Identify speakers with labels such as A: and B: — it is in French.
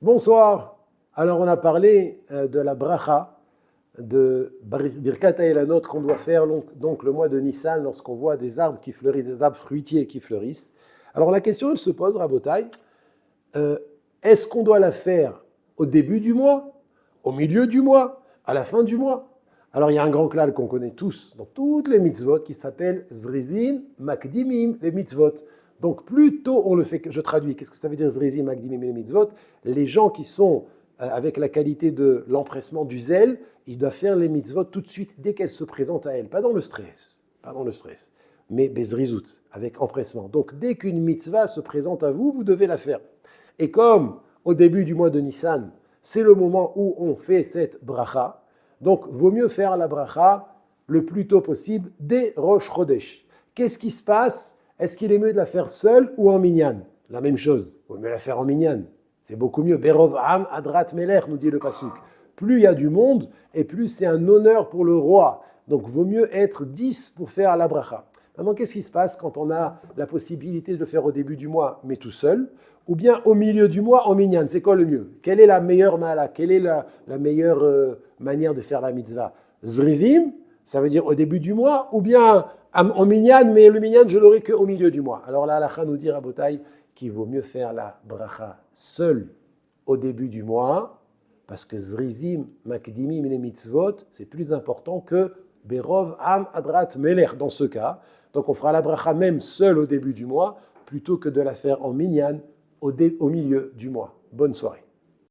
A: Bonsoir. Alors, on a parlé de la bracha, de Birkat HaElanot qu'on doit faire donc le mois de Nissan lorsqu'on voit des arbres qui fleurissent, des arbres fruitiers qui fleurissent. Alors, la question, elle se pose, Rabotai, est-ce qu'on doit la faire au début du mois, au milieu du mois, à la fin du mois? Alors, il y a un grand klal qu'on connaît tous dans toutes les mitzvot qui s'appelle Zrizin Makdimim, les mitzvot. Donc, plus tôt on le fait, je traduis, qu'est-ce que ça veut dire Zrizin Makdimim, les mitzvot? Les gens qui sont avec la qualité de l'empressement, du zèle, ils doivent faire les mitzvot tout de suite dès qu'elles se présentent à elles, pas dans le stress, mais bezrizout, avec empressement. Donc, dès qu'une mitzvah se présente à vous, vous devez la faire. Et comme au début du mois de Nissan, c'est le moment où on fait cette bracha, donc vaut mieux faire la bracha le plus tôt possible dès Rosh Chodesh. Qu'est-ce qui se passe? Est-ce qu'il est mieux de la faire seule ou en minyan? La même chose, vaut mieux la faire en minyan. C'est beaucoup mieux. Berov am adrat melech, nous dit le pasuk. Plus il y a du monde, et plus c'est un honneur pour le roi. Donc vaut mieux être 10 pour faire la bracha. Maintenant, qu'est-ce qui se passe quand on a la possibilité de le faire au début du mois, mais tout seul, ou bien au milieu du mois en minyan? C'est quoi le mieux? Quelle est la meilleure mala? Quelle est la meilleure manière de faire la mitzvah? Zrizim, ça veut dire au début du mois, ou bien en minyan, mais le minyan, je l'aurai qu'au milieu du mois. Alors là, la nous dit, Rabotai, qu'il vaut mieux faire la bracha seul au début du mois, parce que Zrizim, Makdimim, les mitzvot, c'est plus important que Berov, Am, Adrat, Meler, dans ce cas. Donc on fera la bracha même seul au début du mois, plutôt que de la faire en minyan au milieu du mois. Bonne soirée.